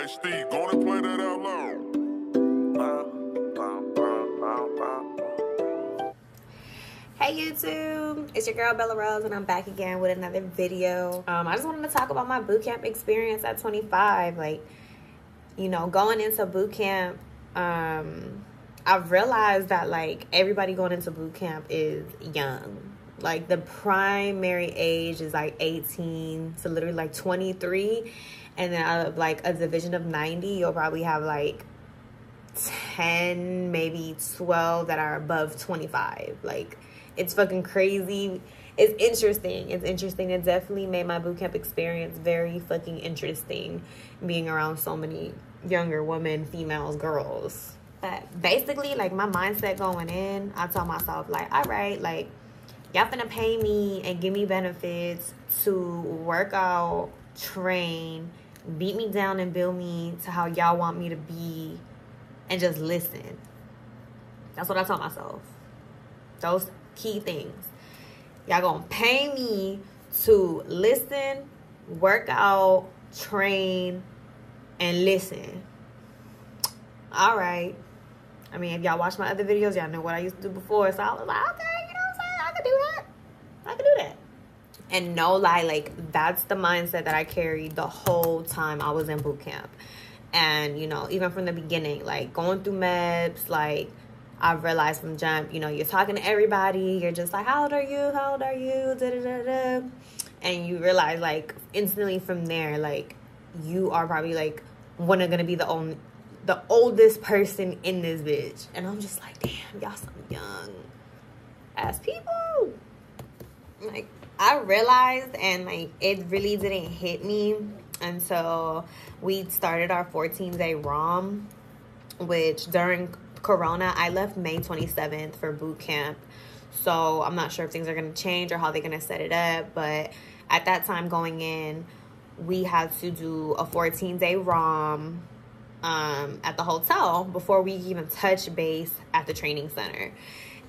Hey Steve, go and play that out loud. Hey YouTube, it's your girl Bella Rose and I'm back again with another video. I just wanted to talk about my boot camp experience at 25. Like, you know, going into boot camp, I've realized that like everybody going into boot camp is young. Like the primary age is like 18 to literally like 23, and then out of like a division of 90, you'll probably have like 10, maybe 12 that are above 25. Like, it's fucking crazy. It's interesting. It's interesting. It definitely made my boot camp experience very fucking interesting, being around so many younger women, females, girls. But basically, like, my mindset going in, I told myself, like, all right, like, y'all finna pay me and give me benefits to work out, train, beat me down and build me to how y'all want me to be, and just listen. That's what I told myself. Those key things. Y'all gonna pay me to listen, work out, train, and listen. All right. I mean, if y'all watch my other videos, y'all know what I used to do before. So I was like, okay, you know what I'm saying? I can do that. I can do that. And no lie, like, that's the mindset that I carried the whole time I was in boot camp. And, you know, even from the beginning, like, going through MEPS, like, I've realized from jump, you know, you're talking to everybody. You're just like, how old are you? How old are you? Da, da, da, da. And you realize, like, instantly from there, like, you are probably, like, one of going to be the oldest person in this bitch. And I'm just like, damn, y'all some young ass people. Like, I realized, and, like, it really didn't hit me until we started our 14-day ROM, which during Corona, I left May 27th for boot camp. So I'm not sure if things are going to change or how they're going to set it up. But at that time going in, we had to do a 14-day ROM at the hotel before we even touch base at the training center.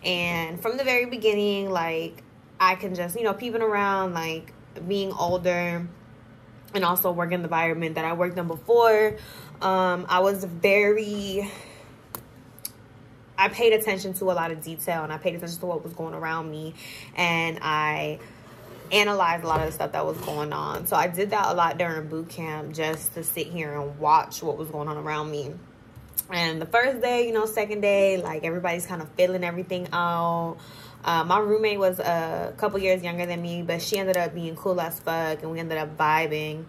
And from the very beginning, like, I can just, you know, peeping around, like, being older and also working in the environment that I worked in before. I paid attention to a lot of detail, and I paid attention to what was going around me, and I analyzed a lot of the stuff that was going on. So I did that a lot during boot camp, just to sit here and watch what was going on around me. And the first day, you know, second day, like, everybody's kind of filling everything out. My roommate was a couple years younger than me, but she ended up being cool as fuck, and we ended up vibing.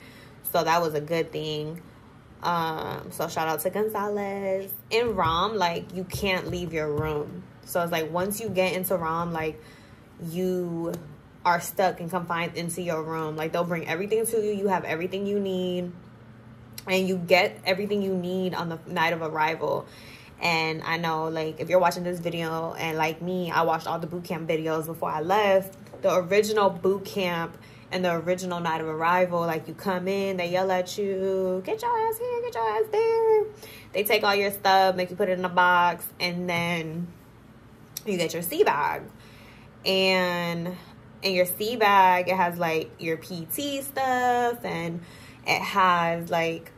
So that was a good thing. So shout out to Gonzalez. In ROM, like, you can't leave your room. So it's like, once you get into ROM, like, you are stuck and confined into your room. Like, they'll bring everything to you. You have everything you need, and you get everything you need on the night of arrival. And I know, like, if you're watching this video, and like me, I watched all the boot camp videos before I left. The original boot camp and the original night of arrival, like, you come in, they yell at you, get your ass here, get your ass there. They take all your stuff, make you put it in a box, and then you get your sea bag. And in your sea bag, it has, like, your PT stuff, and it has, like,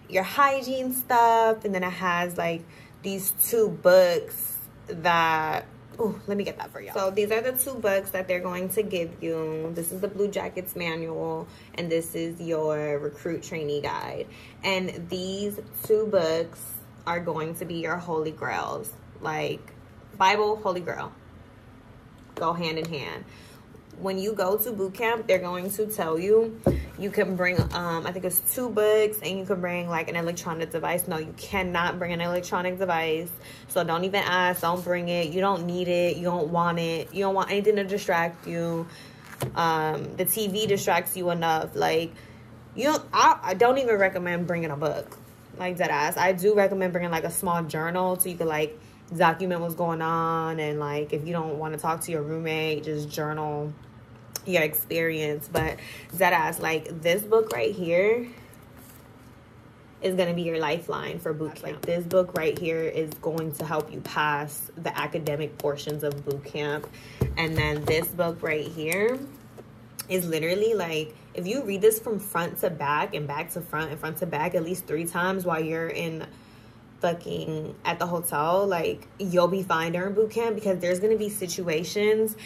your hygiene stuff, and then it has, like, these 2 books that... Oh, let me get that for y'all. So these are the 2 books that they're going to give you. This is the Blue Jackets manual, and this is your recruit trainee guide. And these 2 books are going to be your holy grails. Like, Bible, Holy Grail. Go hand in hand. When you go to boot camp, they're going to tell you you can bring, I think it's 2 books, and you can bring, like, an electronic device. No, you cannot bring an electronic device. So don't even ask. Don't bring it. You don't need it. You don't want it. You don't want anything to distract you. The TV distracts you enough. Like, I don't even recommend bringing a book. Like, dead ass. I do recommend bringing, like, a small journal so you could, like, document what's going on. And, like, if you don't want to talk to your roommate, just journal your experience. But dead ass, like, this book right here is going to be your lifeline for boot camp. Like, this book right here is going to help you pass the academic portions of boot camp. And then this book right here is literally, like, if you read this from front to back and back to front and front to back at least 3 times while you're in fucking at the hotel, like, you'll be fine during boot camp, because there's gonna be situations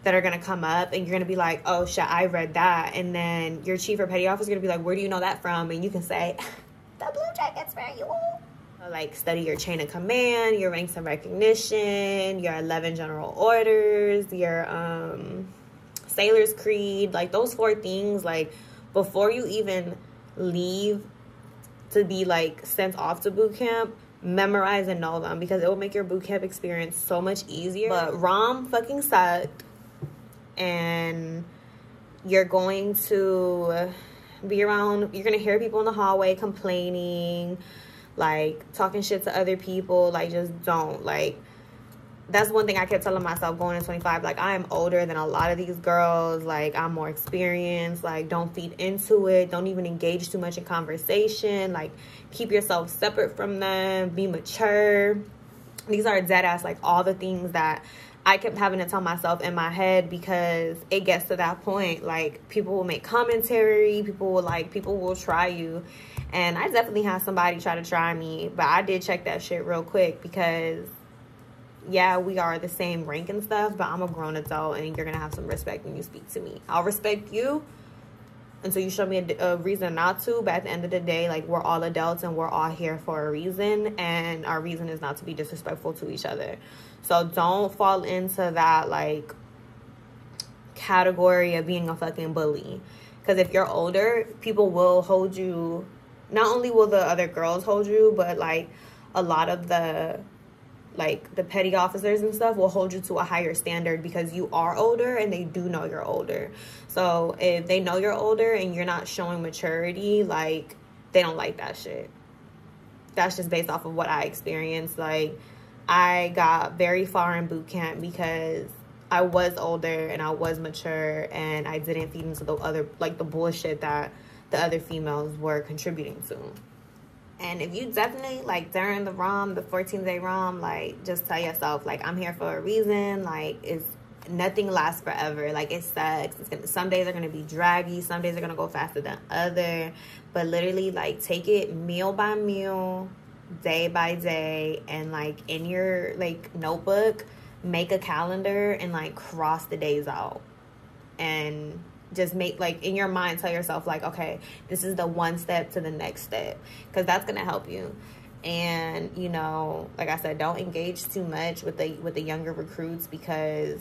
that are gonna come up and you're gonna be like, oh shit, I read that, and then your chief or petty officer is gonna be like, where do you know that from? And you can say, the Blue Jackets manual. Like, study your chain of command, your ranks and recognition, your 11 general orders, your sailor's creed, like those 4 things. Like, before you even leave to be like sent off to boot camp, memorize and know them, because it will make your boot camp experience so much easier. But ROM fucking sucked, and you're going to be around, you're gonna hear people in the hallway complaining, like talking shit to other people. Like, just don't. Like, that's one thing I kept telling myself going into 25. Like, I am older than a lot of these girls. Like, I'm more experienced. Like, don't feed into it. Don't even engage too much in conversation. Like, keep yourself separate from them. Be mature. These are dead ass, like, all the things that I kept having to tell myself in my head, because it gets to that point. Like, people will make commentary. People will try you. And I definitely had somebody try to try me. But I did check that shit real quick, because yeah, we are the same rank and stuff, but I'm a grown adult, and you're gonna have some respect when you speak to me. I'll respect you until you show me a reason not to, but at the end of the day, like, we're all adults and we're all here for a reason, and our reason is not to be disrespectful to each other. So don't fall into that, like, category of being a fucking bully, because if you're older, people will hold you. Not only will the other girls hold you, but like a lot of the petty officers and stuff will hold you to a higher standard, because you are older and they do know you're older. So if they know you're older and you're not showing maturity, like, they don't like that shit. That's just based off of what I experienced. Like, I got very far in boot camp because I was older and I was mature, and I didn't feed into the other, like, the bullshit that the other females were contributing to. And if you definitely, like, during the ROM, the 14-day ROM, like, just tell yourself, like, I'm here for a reason. Like, nothing lasts forever. Like, it sucks. Some days are going to be draggy. Some days are going to go faster than other. But literally, like, take it meal by meal, day by day. And, like, in your, like, notebook, make a calendar and, like, cross the days out. And just make, like, in your mind, tell yourself, like, okay, this is the one step to the next step, because that's gonna help you. And, you know, like I said, don't engage too much with the younger recruits, because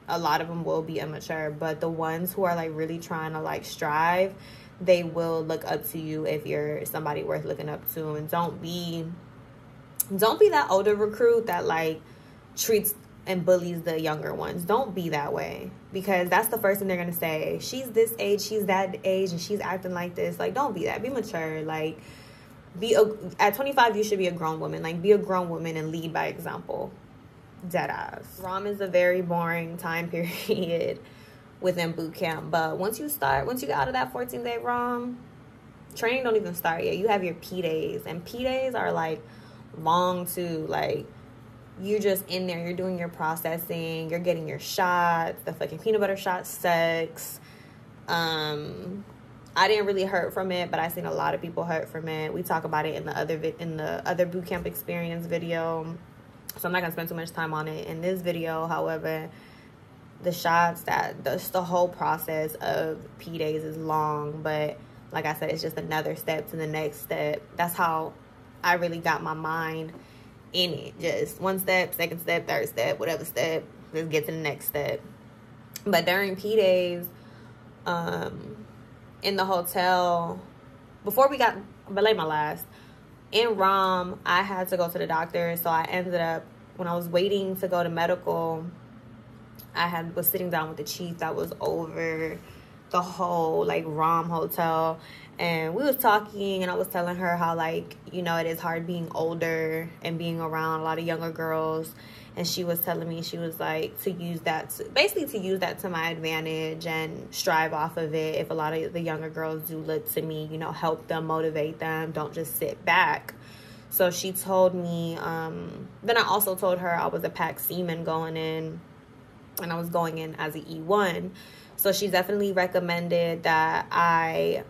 a lot of them will be immature. But the ones who are, like, really trying to, like, strive, they will look up to you if you're somebody worth looking up to. And don't be that older recruit that, like, treats and bullies the younger ones. Don't be that way, because that's the first thing they're gonna say. She's this age, she's that age, and she's acting like this. Like, don't be that. Be mature. Like, at 25, you should be a grown woman. Like, be a grown woman and lead by example. Deadass. ROM is a very boring time period within boot camp, but once you get out of that 14-day ROM, training don't even start yet. You have your P days, and P days are, like, long too. Like, you're just in there, you're doing your processing, you're getting your shots. The fucking peanut butter shot sucks. I didn't really hurt from it, but I seen a lot of people hurt from it. We talk about it in the other boot camp experience video, so I'm not gonna spend too much time on it in this video. However, the shots, the whole process of P days is long, but like I said, it's just another step to the next step. That's how I really got my mind in it. Just one step, second step, third step, whatever step, let's get to the next step. But during P days, in the hotel, before we got belay my last, in ROM, I had to go to the doctor. So I ended up, when I was waiting to go to medical, was sitting down with the chief that was over the whole, like, ROM hotel. And we was talking, and I was telling her how, like, you know, it is hard being older and being around a lot of younger girls. And she was telling me, she was like, to use that to my advantage and strive off of it. If a lot of the younger girls do look to me, you know, help them, motivate them, don't just sit back. So she told me, then I also told her I was a PAC seaman going in, and I was going in as an E1. So she definitely recommended that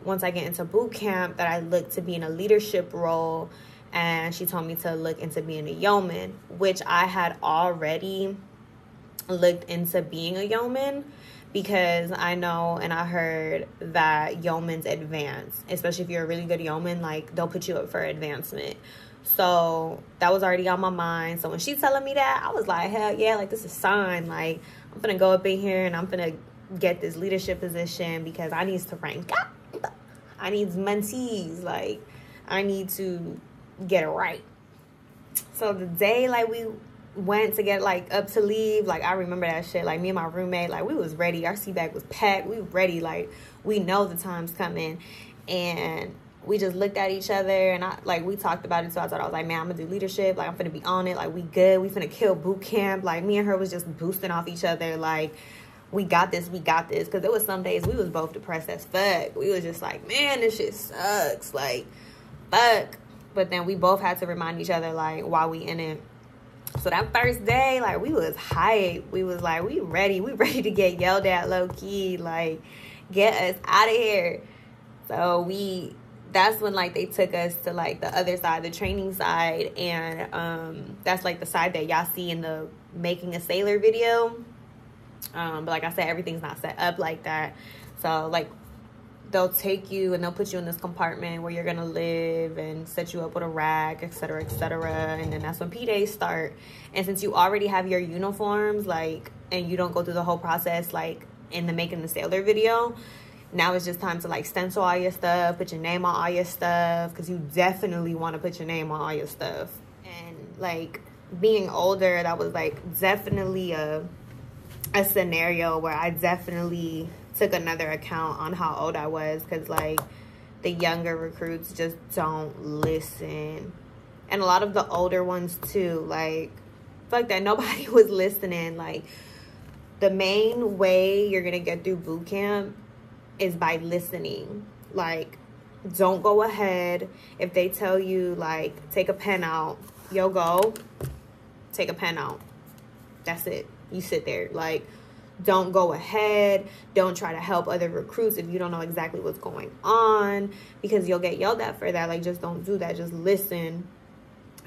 once I get into boot camp, that I look to be in a leadership role. And she told me to look into being a yeoman, which I had already looked into being a yeoman, because I know and I heard that yeomans advance, especially if you're a really good yeoman, like they'll put you up for advancement. So that was already on my mind. So when she's telling me that, I was like, hell yeah, like this is a sign. Like I'm gonna go up in here and I'm gonna get this leadership position, because I need to rank up. I need mentees. Like I need to get it right. So the day like we went to get like up to leave, like I remember that shit. Like me and my roommate, like we was ready. Our seat bag was packed. We were ready. Like we know the time's coming. And we just looked at each other, and we talked about it. So I was like, man, I'm gonna do leadership. Like I'm gonna be on it. Like we good. We finna kill boot camp. Like me and her was just boosting off each other. Like we got this. We got this. Because there was some days we was both depressed as fuck. We was just like, man, this shit sucks. Like fuck. But then we both had to remind each other like why we in it. So that first day, like we was hyped. We was like, we ready. We ready to get yelled at low key. Like get us out of here. So that's when like they took us to like the other side, the training side, and that's like the side that y'all see in the Making a Sailor video. But like I said, everything's not set up like that. So like they'll take you and they'll put you in this compartment where you're gonna live and set you up with a rack, etc., etc. And then that's when P-Days start. And since you already have your uniforms, like, and you don't go through the whole process like in the Making the Sailor video, now it's just time to like stencil all your stuff, put your name on all your stuff, because you definitely want to put your name on all your stuff. And like being older, that was like definitely a scenario where I definitely took another account on how old I was, because like the younger recruits just don't listen, and a lot of the older ones too. Like fuck that, nobody was listening. Like the main way you're gonna get through boot camp is by listening. Like don't go ahead if they tell you like take a pen out, yo go take a pen out. That's it. You sit there. Like don't go ahead. Don't try to help other recruits if you don't know exactly what's going on, because you'll get yelled at for that. Like just don't do that. Just listen.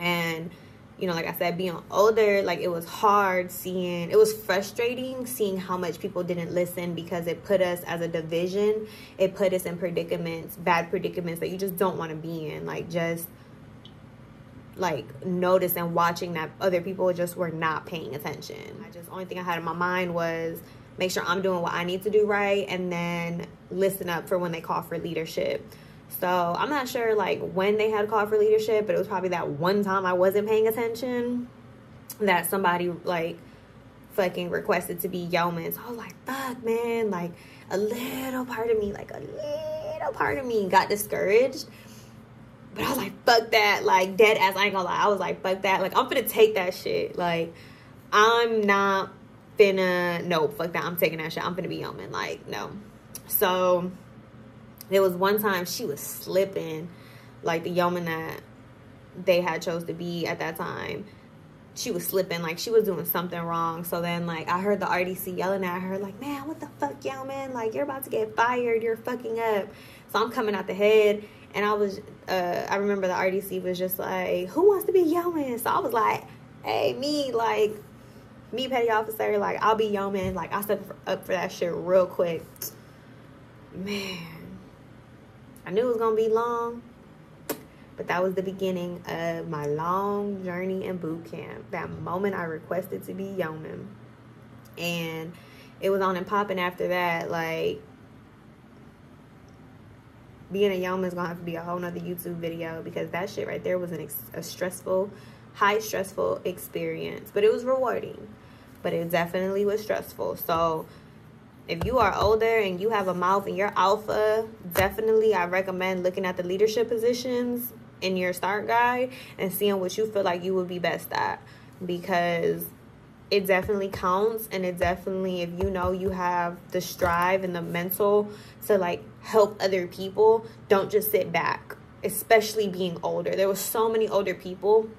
And you know, like I said, being older, like it was hard seeing, it was frustrating seeing how much people didn't listen, because it put us as a division, it put us in predicaments, bad predicaments that you just don't want to be in. Like just like notice and watching that other people just were not paying attention. Only thing I had in my mind was make sure I'm doing what I need to do right, and then listen up for when they call for leadership. So I'm not sure like when they had called for leadership, but it was probably that one time I wasn't paying attention that somebody like fucking requested to be yeoman. So I was like, fuck man, like a little part of me got discouraged. But I was like, fuck that. Like, dead ass, I ain't gonna lie. I was like, fuck that. Like, I'm finna take that shit. Like, I'm not finna, no, fuck that. I'm taking that shit. I'm finna be yeoman. Like, no. So, there was one time she was slipping. Like, the yeoman that they had chose to be at that time, she was slipping. Like, she was doing something wrong. So then, like, I heard the RDC yelling at her, like, man, what the fuck, yeoman? Like, you're about to get fired. You're fucking up. So, I'm coming out the head. And I remember the RDC was just like, who wants to be yeoman? So I was like, hey, me, petty officer, like, I'll be yeoman. Like, I stepped up for that shit real quick. Man, I knew it was going to be long, but that was the beginning of my long journey in boot camp. That moment I requested to be yeoman. And it was on and popping after that, like, being a yeoman is gonna have to be a whole nother YouTube video, because that shit right there was a stressful, high stressful experience. But it was rewarding, but it definitely was stressful. So if you are older and you have a mouth and you're alpha, definitely I recommend looking at the leadership positions in your start guide and seeing what you feel like you would be best at, because it definitely counts. And it definitely, if you know you have the strive and the mental to like help other people, don't just sit back, especially being older. There was so many older people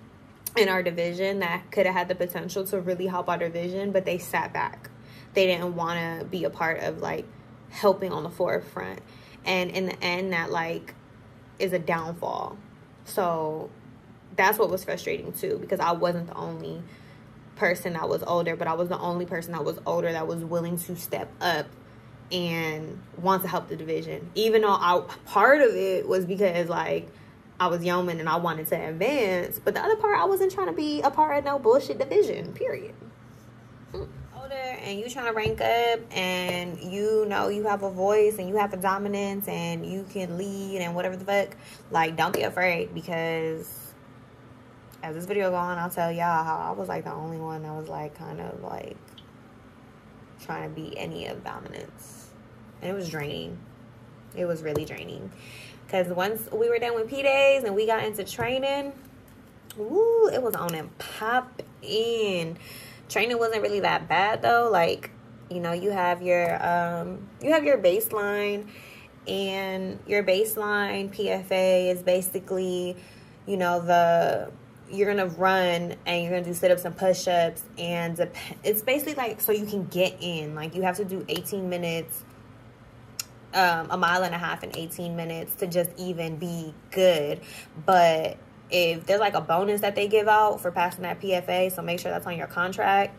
in our division that could have had the potential to really help our division, but they sat back. they didn't want to be a part of like helping on the forefront. And in the end, that like is a downfall. So that's what was frustrating too, because I wasn't the only person that was older, but I was the only person that was older that was willing to step up and want to help the division. Even though part of it was because like I was yeoman and I wanted to advance, but the other part, I wasn't trying to be a part of no bullshit division, period. Older and you trying to rank up, and you know you have a voice and you have a dominance and you can lead and whatever the fuck, like, don't be afraid, because as this video go on, I'll tell y'all how I was like the only one that was like kind of like trying to be any of dominance, and it was draining. It was really draining, because once we were done with P-Days and we got into training, woo, it was on and pop in. Training wasn't really that bad though. Like, you know, you have your baseline, and your baseline PFA is basically, you know, you're gonna run and you're gonna do sit-ups and push-ups, and it's basically like so you can get in. Like, you have to do 18 minutes, a mile and a half in 18 minutes to just even be good. But if there's like a bonus that they give out for passing that PFA, so make sure that's on your contract.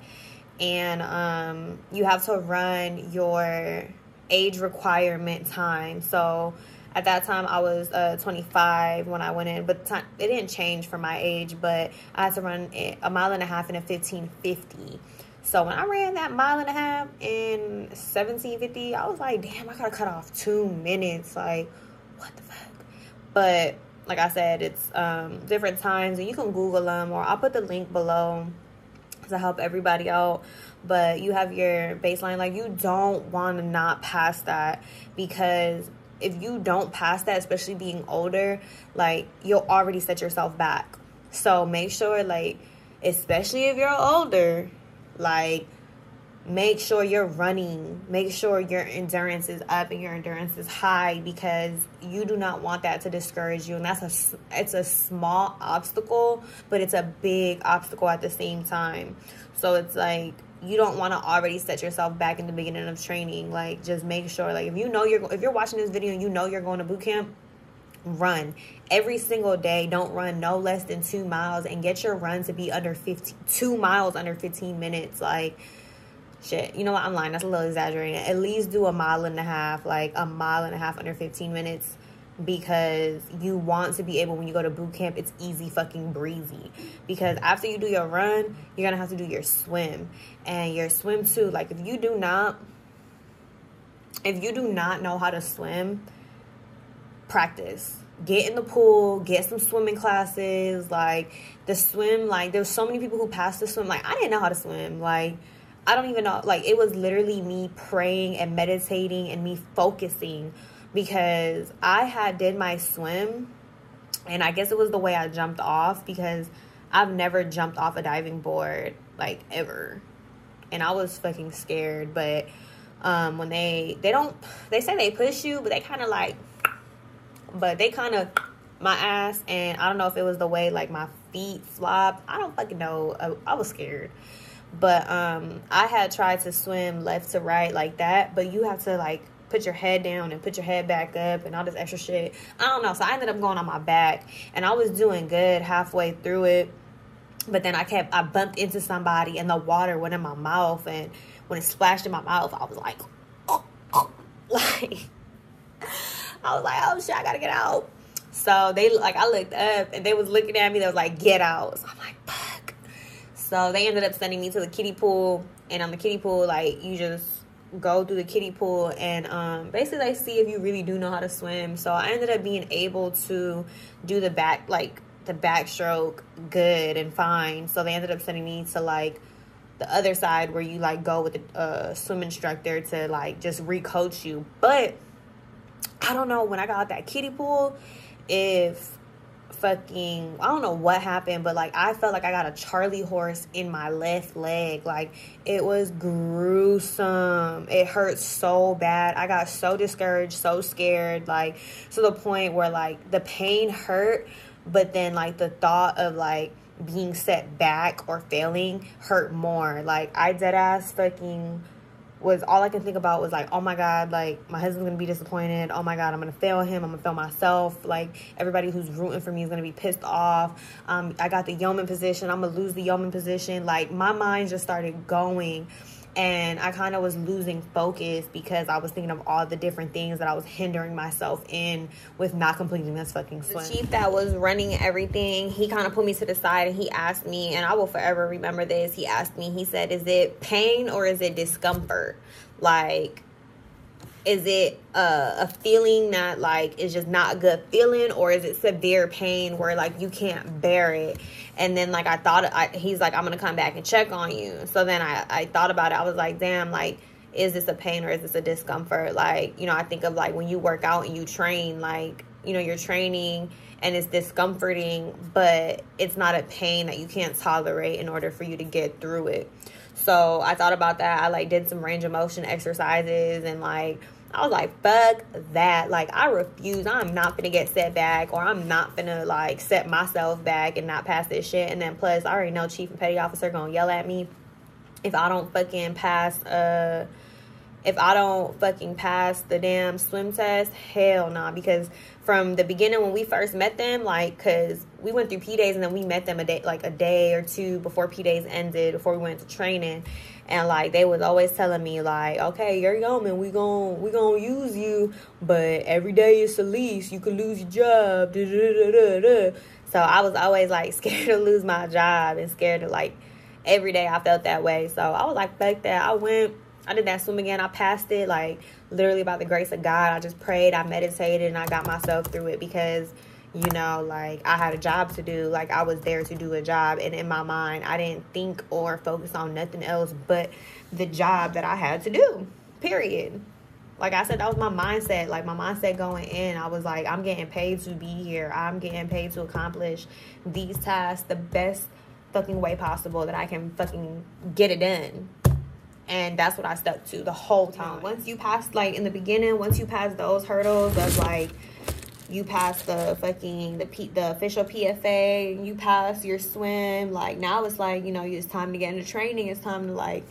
And you have to run your age requirement time. So at that time I was 25 when I went in, but it didn't change for my age, but I had to run a mile and a half in a 15:50. So when I ran that mile and a half in 17:50, I was like, damn, I gotta cut off 2 minutes. Like, what the fuck? But like I said, it's different times, and you can Google them, or I'll put the link below to help everybody out. But you have your baseline. Like, you don't want to not pass that, because if you don't pass that, especially being older, like, you'll already set yourself back. So make sure, like, especially if you're older, like, make sure you're running. Make sure your endurance is up and your endurance is high, because you do not want that to discourage you. And it's a small obstacle, but it's a big obstacle at the same time. So it's like, you don't want to already set yourself back in the beginning of training. Like, just make sure, like, if you're watching this video and you know you're going to boot camp, run every single day. Don't run no less than 2 miles, and get your run to be under 2 miles under 15 minutes. Like, shit, you know what, I'm lying, that's a little exaggerated. At least do a mile and a half, like a mile and a half under 15 minutes, because you want to be able, when you go to boot camp, it's easy fucking breezy. Because after you do your run, you're gonna have to do your swim, and your swim too. Like, if you do not know how to swim, practice. Get in the pool, get some swimming classes. Like, the swim, like, there's so many people who passed the swim. Like, I didn't know how to swim. Like, I don't even know. Like, it was literally me praying and meditating and me focusing, because I did my swim, and I guess it was the way I jumped off, because I've never jumped off a diving board, like, ever. And I was fucking scared. But when they say they push you, but they kind of like, my ass, and I don't know if it was the way, like, my feet flopped. I don't fucking know. I was scared. But I had tried to swim left to right like that, but you have to, like, put your head down and put your head back up and all this extra shit. I don't know. So I ended up going on my back, and I was doing good halfway through it. But then I bumped into somebody, and the water went in my mouth, and when it splashed in my mouth, I was like, like, I was like, oh shit, I gotta get out. So I looked up, and they was looking at me. They was like, get out. So I'm like, fuck. So they ended up sending me to the kiddie pool, and on the kiddie pool, like, you just go through the kiddie pool, and basically they see if you really do know how to swim. So I ended up being able to do the backstroke good and fine. So they ended up sending me to, like, the other side where you, like, go with a swim instructor to, like, just re-coach you. But I don't know, when I got out that kiddie pool, if fucking, I don't know what happened, but, like, I felt like I got a Charlie horse in my left leg. Like, it was gruesome. It hurt so bad. I got so discouraged, so scared, like, to the point where, like, the pain hurt, but then, like, the thought of, like, being set back or failing hurt more. Like, I dead ass fucking was all I can think about was like, oh my God, like my husband's gonna be disappointed. Oh my God, I'm gonna fail him. I'm gonna fail myself. Like everybody who's rooting for me is gonna be pissed off. I got the yeoman position. I'm gonna lose the yeoman position. Like my mind just started going. And I kind of was losing focus because I was thinking of all the different things that I was hindering myself in with not completing this fucking swim. The chief that was running everything, he kind of put me to the side and he asked me, and I will forever remember this. He asked me, he said, is it pain or is it discomfort? Like, is it a feeling that, like, is just not a good feeling, or is it severe pain where, like, you can't bear it? And then, like, he's like, I'm going to come back and check on you. So then I thought about it. I was like, damn, like, is this a pain or is this a discomfort? Like, you know, I think of, like, when you work out and you train, like, you know, you're training and it's discomforting, but it's not a pain that you can't tolerate in order for you to get through it. So I thought about that. I, like, did some range of motion exercises and, like, I was like, fuck that. Like, I refuse. I'm not finna get set back, or I'm not finna, like, set myself back and not pass this shit. And then plus, I already know Chief and Petty Officer gonna yell at me if I don't fucking pass, the damn swim test. Hell nah. Because from the beginning when we first met them, like, because we went through P-Days and then we met them a day or two before P-Days ended, before we went to training. And, like, they was always telling me, like, okay, you're yeoman, we gonna use you, but every day it's a lease. You could lose your job. Da, da, da, da, da. So I was always, like, scared to lose my job and scared to, like, every day I felt that way. So I was like, fuck that. I did that swim again. I passed it, like, literally by the grace of God. I just prayed, I meditated, and I got myself through it because, you know, like, I had a job to do. Like, I was there to do a job. And in my mind, I didn't think or focus on nothing else but the job that I had to do, period. Like I said, that was my mindset. Like, my mindset going in, I was like, I'm getting paid to be here. I'm getting paid to accomplish these tasks the best fucking way possible that I can fucking get it done. And that's what I stuck to the whole time. Once you pass, like, in the beginning, once you pass those hurdles of, like, you pass the official PFA, you pass your swim, like, now it's like, you know, it's time to get into training. It's time to, like,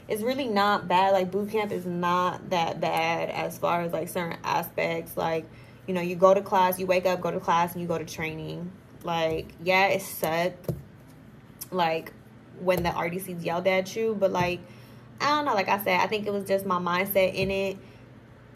it's really not bad. Like, boot camp is not that bad as far as, like, certain aspects. Like, you know, you go to class, you wake up, go to class, and you go to training. Like, yeah, it sucked, like, when the RDCs yelled at you, but, like, I don't know. Like I said, I think it was just my mindset in it.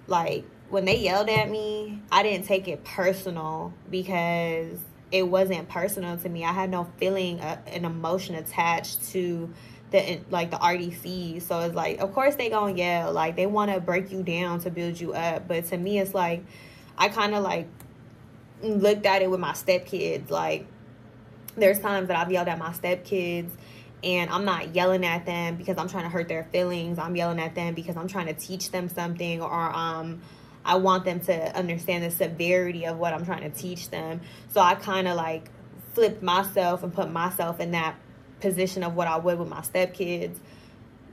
Like, when they yelled at me, I didn't take it personal because it wasn't personal to me. I had no feeling, an emotion attached to the RDC. So it's like, of course they gonna yell. Like, they want to break you down to build you up. But to me, it's like, I kind of, like, looked at it with my stepkids. Like, there's times that I've yelled at my stepkids, and I'm not yelling at them because I'm trying to hurt their feelings. I'm yelling at them because I'm trying to teach them something, or I want them to understand the severity of what I'm trying to teach them. So I kind of, like, flipped myself and put myself in that position of what I would with my stepkids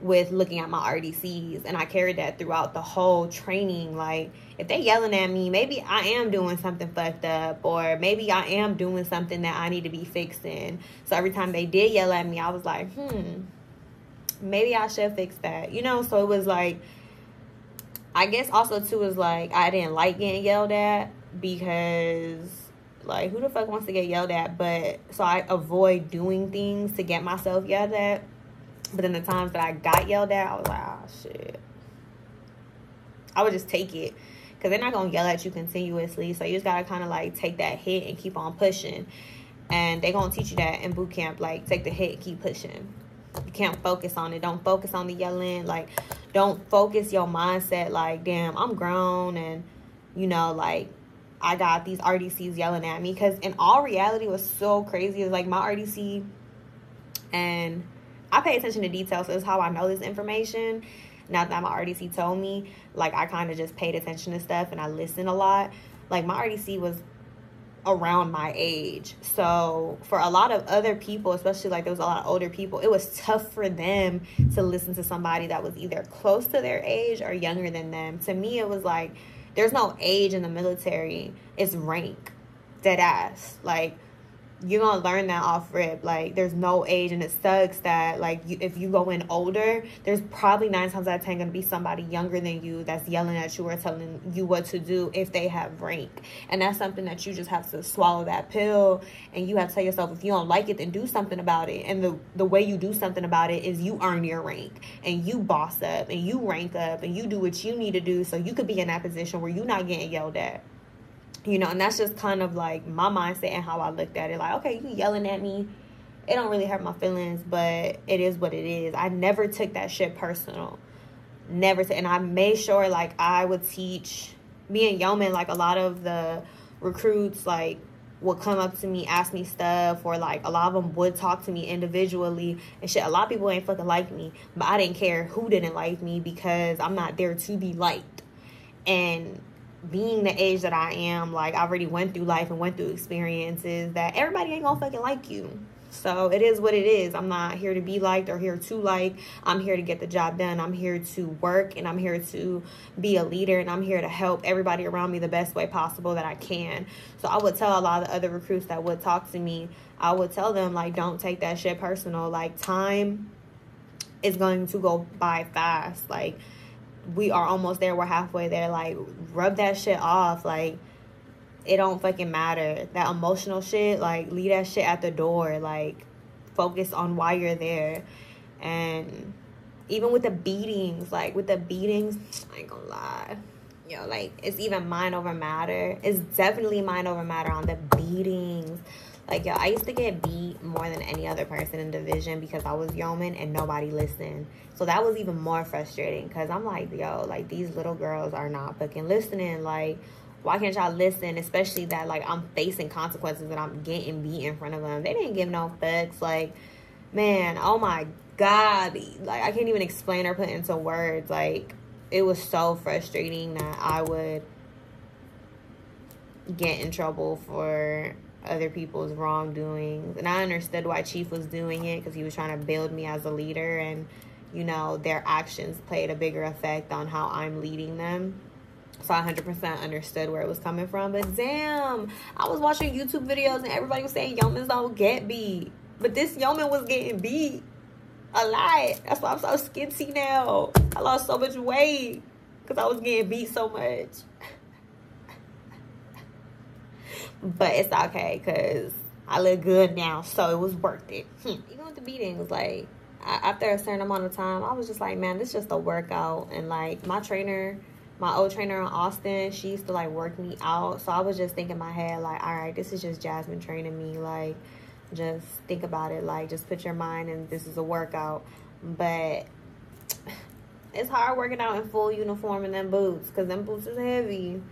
with looking at my RDCs. And I carried that throughout the whole training. Like, if they yelling at me, maybe I am doing something fucked up, or maybe I am doing something that I need to be fixing. So every time they did yell at me, I was like, maybe I should fix that, you know? So it was like, I guess also too is like, I didn't like getting yelled at because, like, who the fuck wants to get yelled at? But so I avoid doing things to get myself yelled at. But then the times that I got yelled at, I was like, oh shit, I would just take it, because they're not gonna yell at you continuously. So you just gotta kind of, like, take that hit and keep on pushing. And they gonna teach you that in boot camp, like, take the hit and keep pushing. You can't focus on it. Don't focus on the yelling. Like, don't focus your mindset like, damn, I'm grown and, you know, like, I got these RDCs yelling at me. Because in all reality, it was so crazy. It was like my RDC, and I pay attention to details. So it's how I know this information. Not that my RDC told me. Like, I kind of just paid attention to stuff and I listened a lot. Like, my RDC was around my age. So for a lot of other people, especially, like, there was a lot of older people, it was tough for them to listen to somebody that was either close to their age or younger than them. To me, it was like, there's no age in the military. It's rank. Dead ass. Like, you're gonna learn that off rip. Like, there's no age, and it sucks that, like, if you go in older, there's probably 9 times out of 10 gonna be somebody younger than you that's yelling at you or telling you what to do if they have rank. And that's something that you just have to swallow that pill, and you have to tell yourself, if you don't like it, then do something about it. And the way you do something about it is you earn your rank, and you boss up, and you rank up, and you do what you need to do so you could be in that position where you're not getting yelled at. You know, and that's just kind of like my mindset and how I looked at it. Like, okay, you yelling at me, it don't really hurt my feelings, but it is what it is. I never took that shit personal. Never. And I made sure, like, I would teach, me and Yeoman, like, a lot of the recruits, like, would come up to me, ask me stuff, or, like, a lot of them would talk to me individually and shit. A lot of people ain't fucking like me, but I didn't care who didn't like me because I'm not there to be liked. And being the age that I am, like, I already went through life and went through experiences that everybody ain't gonna fucking like you. So it is what it is. I'm not here to be liked or here to like. I'm here to get the job done. I'm here to work, and I'm here to be a leader, and I'm here to help everybody around me the best way possible that I can. So I would tell a lot of the other recruits that would talk to me, I would tell them, like, don't take that shit personal. Like, time is going to go by fast. Like, we are almost there. We're halfway there. Like, rub that shit off. Like, it don't fucking matter. That emotional shit, like, leave that shit at the door. Like, focus on why you're there. And even with the beatings, like, with the beatings, I ain't gonna lie. Yo, like, it's even mind over matter. It's definitely mind over matter on the beatings. Like, yo, I used to get beat more than any other person in division because I was Yeoman and nobody listened. So that was even more frustrating because I'm like, yo, like, these little girls are not fucking listening. Like, why can't y'all listen? Especially that, like, I'm facing consequences and I'm getting beat in front of them. They didn't give no fucks. Like, man, oh my God. Like, I can't even explain or put into words. Like, it was so frustrating that I would get in trouble for other people's wrongdoings. And I understood why Chief was doing it, because he was trying to build me as a leader, and, you know, their actions played a bigger effect on how I'm leading them. So I 100% understood where it was coming from. But damn, I was watching YouTube videos and everybody was saying Yeomans don't get beat, but this Yeoman was getting beat a lot. That's why I'm so skinty now. I lost so much weight because I was getting beat so much. But it's okay because I look good now, so it was worth it. Even with the beatings, like, after a certain amount of time, I was just like, man, this is just a workout. And, like, my trainer, my old trainer in Austin, she used to, like, work me out. So I was just thinking in my head, like, all right, this is just Jasmine training me. Like, just think about it. Like, just put your mind in, this is a workout. But it's hard working out in full uniform and them boots, because them boots is heavy.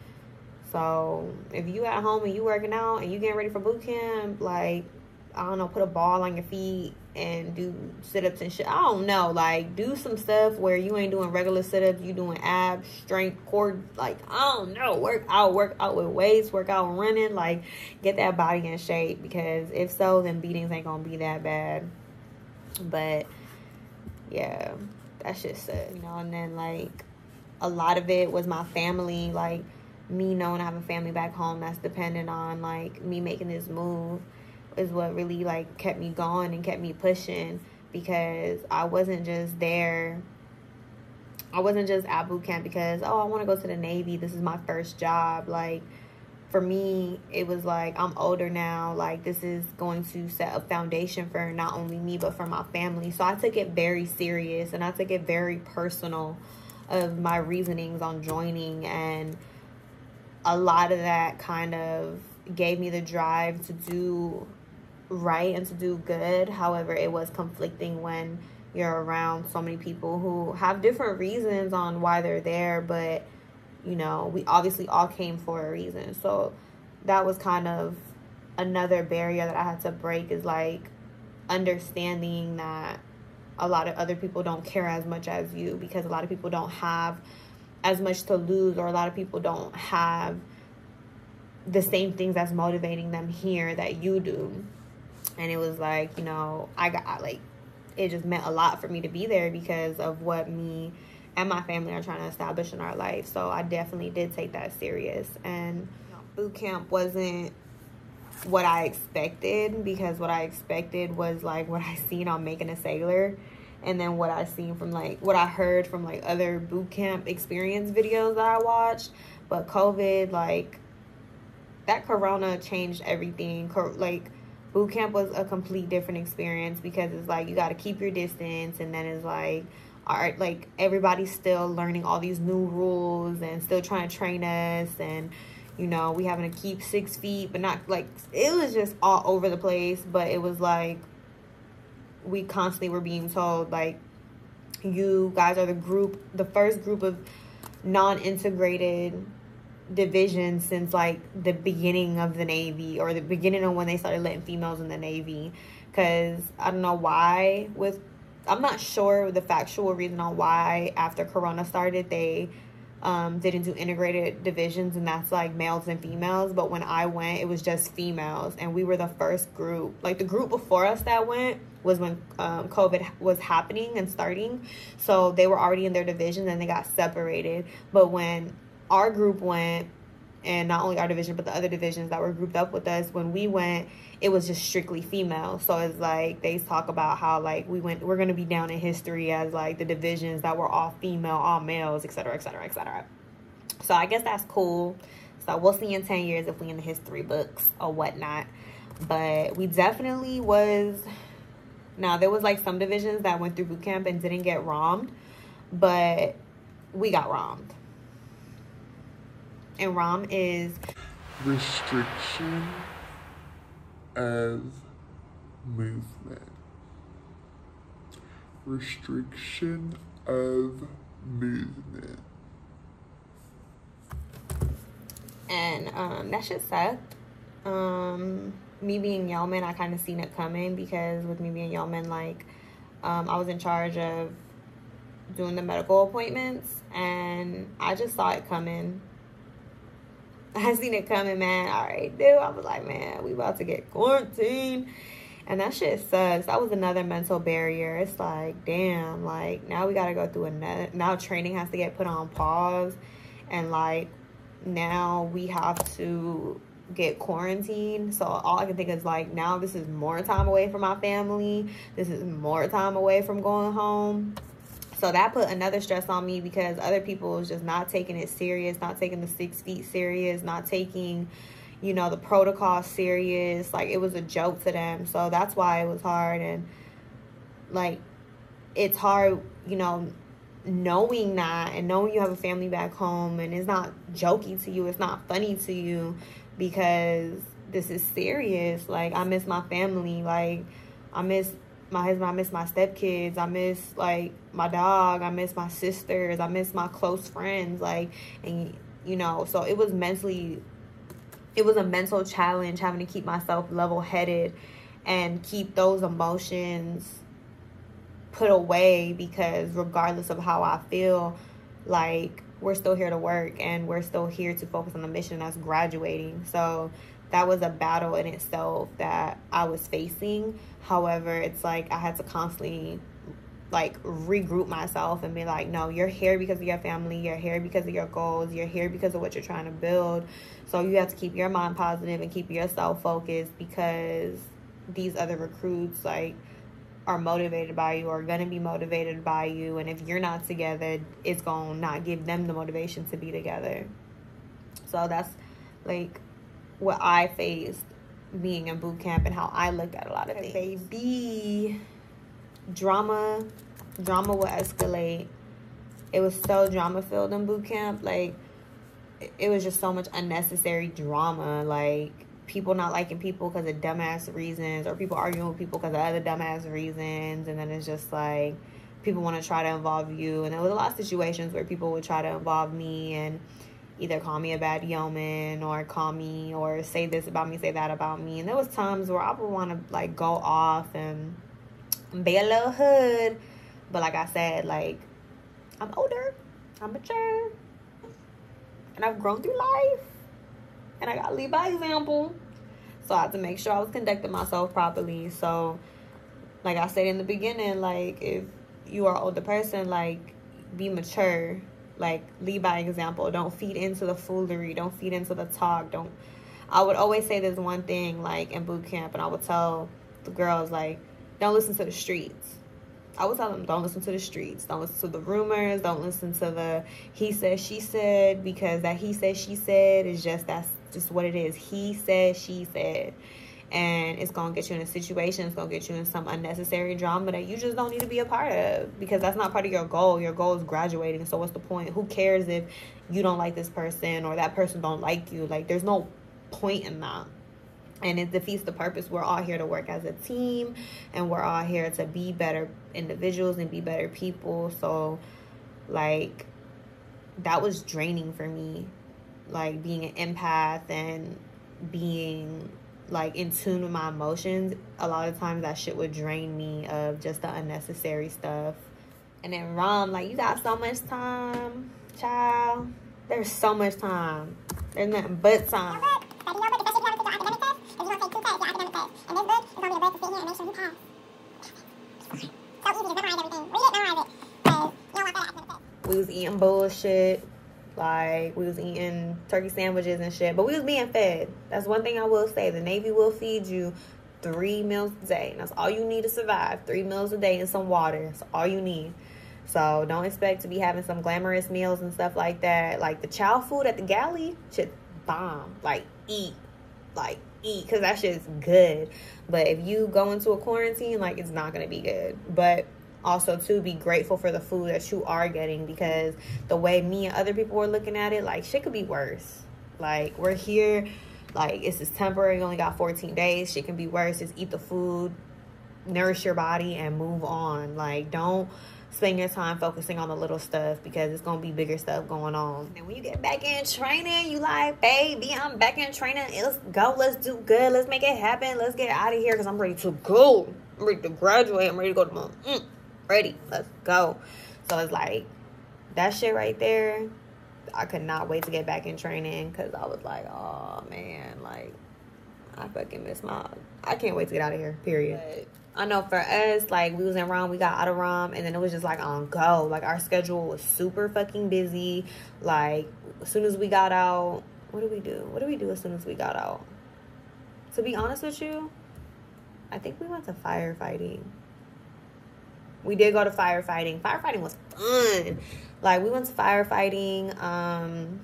So if you at home and you working out and you getting ready for boot camp, like, I don't know, put a ball on your feet and do sit-ups and shit. I don't know, like, do some stuff where you ain't doing regular sit-ups, you doing abs, strength, core, like, I don't know, work out with weights, work out running, like, get that body in shape, because if so, then beatings ain't gonna be that bad. But yeah, that shit sucks, you know. And then, like, a lot of it was my family, like, me knowing I have a family back home that's dependent on, like, me making this move is what really, like, kept me going and kept me pushing, because I wasn't just there. I wasn't just at boot camp because, oh, I want to go to the Navy. This is my first job. Like, for me, it was like, I'm older now. Like, this is going to set a foundation for not only me, but for my family. So I took it very serious, and I took it very personal of my reasonings on joining, and a lot of that kind of gave me the drive to do right and to do good. However, it was conflicting when you're around so many people who have different reasons on why they're there, but, you know, we obviously all came for a reason. So that was kind of another barrier that I had to break, is, like, understanding that a lot of other people don't care as much as you, because a lot of people don't have as much to lose, or a lot of people don't have the same things that's motivating them here that you do. And it was like, you know, I got, like, it just meant a lot for me to be there because of what me and my family are trying to establish in our life. So I definitely did take that serious. And, you know, boot camp wasn't what I expected, because what I expected was like what I seen on Making a Sailor, and then what I seen from like what I heard from like other boot camp experience videos that I watched. But COVID, like, that corona changed everything. Like, boot camp was a complete different experience, because it's like you got to keep your distance, and then it's like, all right, like, everybody's still learning all these new rules and still trying to train us, and you know, we having to keep 6 feet, but not like, it was just all over the place. But it was like we constantly were being told, like, you guys are the first group of non-integrated divisions since like the beginning of the Navy, or the beginning of when they started letting females in the Navy. Because I don't know why, I'm not sure the factual reason on why after Corona started they didn't do integrated divisions, and that's like males and females. But when I went, it was just females, and we were the first group. Like, the group before us that went was when COVID was happening and starting, so they were already in their divisions and they got separated. But when our group went, and not only our division but the other divisions that were grouped up with us, when we went, it was just strictly female. So it's like they talk about how like we're going to be down in history as like the divisions that were all female, all males, etc., etc., etc. So I guess that's cool. So we'll see in 10 years if we in the history books or whatnot. But we definitely was. Now, there was like some divisions that went through boot camp and didn't get ROMed, but we got ROMed. And ROM is Restriction of movement. Restriction of movement. And that shit sucked. Me being Yeoman, I kind of seen it coming, because with me being Yeoman, like, I was in charge of doing the medical appointments, and I just saw it coming. I seen it coming, man. All right, dude. I was like, man, we about to get quarantined. And that shit sucks. That was another mental barrier. It's like, damn, like, now we got to go through now training has to get put on pause. And, like, now we have to get quarantined. So all I can think is, like, now this is more time away from my family. This is more time away from going home. So that put another stress on me, because other people was just not taking it serious, not taking the 6 feet serious, not taking, you know, the protocol serious. Like, it was a joke to them. So that's why it was hard. And like, it's hard, you know, knowing that, and knowing you have a family back home, and it's not jokey to you, it's not funny to you, because this is serious. Like, I miss my family. Like, I miss my husband, I miss my stepkids, I miss like my dog, I miss my sisters, I miss my close friends. Like, and you know, so it was a mental challenge having to keep myself level-headed and keep those emotions put away, because regardless of how I feel, like, we're still here to work, and we're still here to focus on the mission that's graduating. So that was a battle in itself that I was facing. However, it's like I had to constantly like regroup myself and be like, no, you're here because of your family, you're here because of your goals, you're here because of what you're trying to build. So you have to keep your mind positive and keep yourself focused, because these other recruits like are motivated by you, or gonna be motivated by you, and if you're not together, it's gonna not give them the motivation to be together. So that's like what I faced being in boot camp, and how I looked at a lot of things. Baby, drama would escalate. It was so drama filled in boot camp. Like, it was just so much unnecessary drama. Like, people not liking people because of dumbass reasons, or people arguing with people because of other dumbass reasons. And then it's just like people want to try to involve you. And there was a lot of situations where people would try to involve me and either call me a bad yeoman, or call me, or say this about me, say that about me. And there was times where I would want to like go off and be a little hood. But like I said, like, I'm older, I'm mature, and I've grown through life, and I gotta lead by example. So I had to make sure I was conducting myself properly. So like I said in the beginning, like, if you are an older person, like, be mature. Like, lead by example. Don't feed into the foolery. Don't feed into the talk. I would always say this one thing, like, in boot camp, and I would tell the girls, like, don't listen to the streets. I would tell them, don't listen to the streets. Don't listen to the rumors. Don't listen to the he said, she said, because that he said, she said is just, that's just what it is. He said, she said. And it's going to get you in a situation. It's going to get you in some unnecessary drama that you just don't need to be a part of, because that's not part of your goal. Your goal is graduating. So what's the point? Who cares if you don't like this person or that person don't like you? Like, there's no point in that. And it defeats the purpose. We're all here to work as a team, and we're all here to be better individuals and be better people. So, like, that was draining for me. Like, being an empath and being, like, in tune with my emotions, a lot of times that shit would drain me of just the unnecessary stuff. And then ROM, like, you got so much time, child. There's so much time. There's nothing but time. We was eating bullshit. Like, we was eating turkey sandwiches and shit, but we was being fed. That's one thing I will say. The Navy will feed you 3 meals a day. And that's all you need to survive. 3 meals a day and some water. That's all you need. So don't expect to be having some glamorous meals and stuff like that. Like, the chow food at the galley, shit bomb. Like, eat. Like, eat, because that shit is good. But if you go into a quarantine, like, it's not going to be good. But also, too, be grateful for the food that you are getting, because the way me and other people were looking at it, like, shit could be worse. Like, we're here, like, it's just temporary. You only got 14 days. Shit can be worse. Just eat the food, nourish your body, and move on. Like, don't spend your time focusing on the little stuff, because it's going to be bigger stuff going on. And when you get back in training, you like, baby, I'm back in training. Let's go. Let's do good. Let's make it happen. Let's get out of here, because I'm ready to go. I'm ready to graduate. I'm ready to go to my... ready, let's go. So it's like, that shit right there, I could not wait to get back in training, because I was like, oh man, like, I fucking miss I can't wait to get out of here, period. But I know for us, like, we was in ROM, we got out of ROM, and then it was just like on go. Like, our schedule was super fucking busy. Like, as soon as we got out, what did we do as soon as we got out? To be honest with you, I think we went to firefighting. We did go to firefighting. Firefighting was fun. Like, we went to firefighting.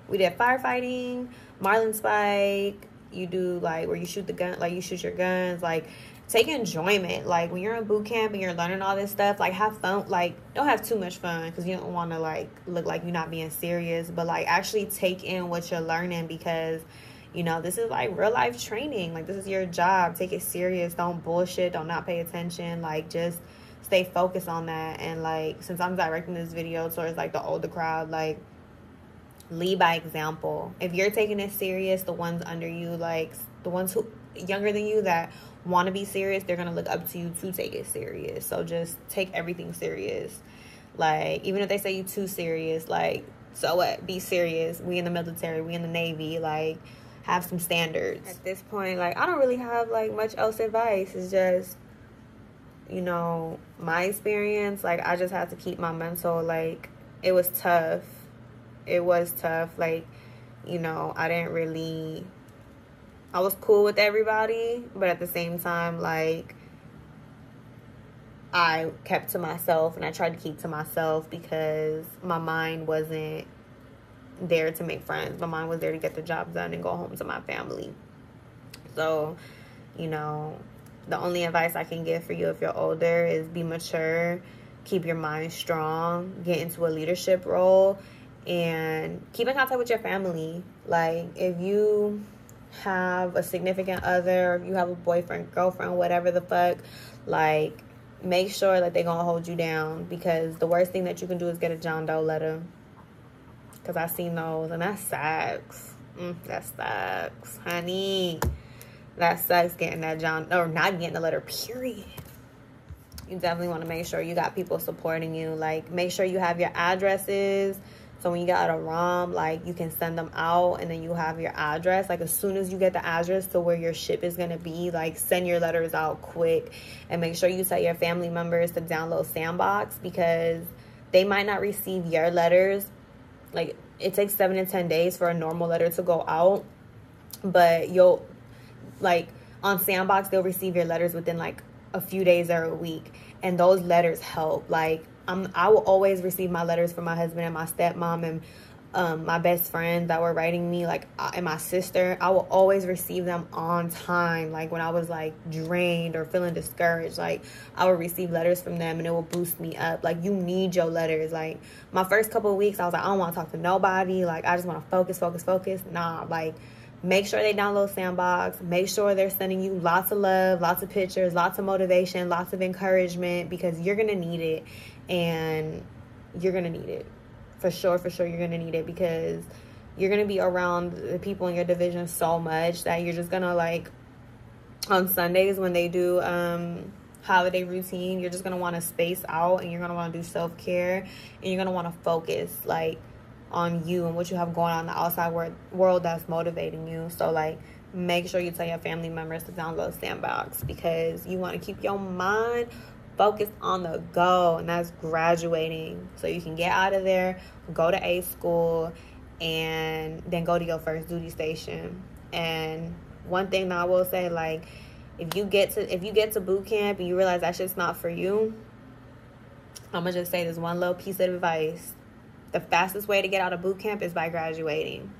We did firefighting, Marlin Spike. You do, like, where you shoot the gun, like, you shoot your guns. Like, take enjoyment. Like, when you're in boot camp and you're learning all this stuff, like, have fun. Like, don't have too much fun, because you don't want to, like, look like you're not being serious. But, like, actually take in what you're learning, because, you know, this is, like, real life training. Like, this is your job. Take it serious. Don't bullshit. Don't not pay attention. Like, just stay focused on that. And, like, since I'm directing this video towards, like, the older crowd, like, lead by example. If you're taking it serious, the ones under you, like, the ones who younger than you that want to be serious, they're gonna look up to you to take it serious. So just take everything serious. Like, even if they say you too serious, like, so what? Be serious. We in the military, we in the Navy, like, have some standards. At this point, like, I don't really have, like, much else advice. It's just, you know, my experience. Like, I just had to keep my mental, like, it was tough. It was tough. Like, you know, I was cool with everybody, but at the same time, like, I kept to myself, and I tried to keep to myself, because my mind wasn't there to make friends. My mind was there to get the job done and go home to my family. So, you know, the only advice I can give for you if you're older is be mature, keep your mind strong, get into a leadership role, and keep in contact with your family. Like, if you have a significant other, if you have a boyfriend, girlfriend, whatever the fuck, like, make sure that they're gonna hold you down, because the worst thing that you can do is get a John Doe letter, because I've seen those, and that sucks. That sucks, honey. That sucks, getting that or not getting the letter, period. You definitely want to make sure you got people supporting you. Like, make sure you have your addresses, so when you get out of ROM, like, you can send them out, and then you have your address. Like, as soon as you get the address to where your ship is going to be, like, send your letters out quick. And make sure you tell your family members to download Sandbox, because they might not receive your letters. Like, it takes 7 to 10 days for a normal letter to go out. but you'll, like, on Sandbox, they'll receive your letters within like a few days or a week, and those letters help. Like, I will always receive my letters from my husband and my stepmom and my best friends that were writing me, like, and my sister. I will always receive them on time. Like, when I was like drained or feeling discouraged, like, I would receive letters from them, and it will boost me up. Like, you need your letters. Like, my first couple of weeks, I was like, I don't want to talk to nobody. Like, I just want to focus. Nah, like, make sure they download Sandbox. Make sure they're sending you lots of love, lots of pictures, lots of motivation, lots of encouragement, because you're going to need it. And you're going to need it. For sure, you're going to need it, because you're going to be around the people in your division so much that you're just going to, like, on Sundays when they do holiday routine, you're just going to want to space out, and you're going to want to do self-care, and you're going to want to focus, like, on you and what you have going on in the outside world that's motivating you. So, like, make sure you tell your family members to download Sandbox, because you want to keep your mind focused on the goal, and that's graduating, so you can get out of there, go to A school, and then go to your first duty station. And one thing that I will say, like, if you get to boot camp and you realize that shit's not for you, I'm gonna just say this one little piece of advice. The fastest way to get out of boot camp is by graduating.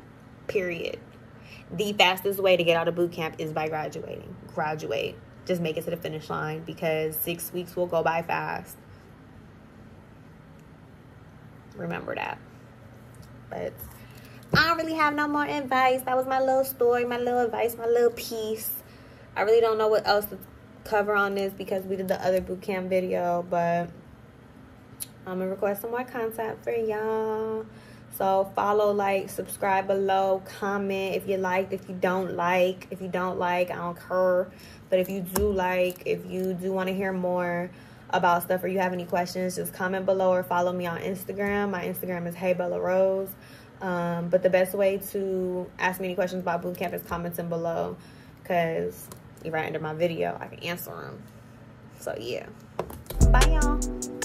Period. The fastest way to get out of boot camp is by graduating. Graduate. Just make it to the finish line, because 6 weeks will go by fast. Remember that. But I don't really have no more advice. That was my little story, my little advice, my little piece. I really don't know what else to cover on this, because we did the other boot camp video, but I'm gonna request some more content for y'all. So follow, like, subscribe below, comment if you liked, if you don't like. If you don't like, I don't care. But if you do like, if you do want to hear more about stuff, or you have any questions, just comment below or follow me on Instagram. My Instagram is HeyBellaRose. But the best way to ask me any questions about boot camp is commenting below, because right under my video, I can answer them. So, yeah. Bye, y'all.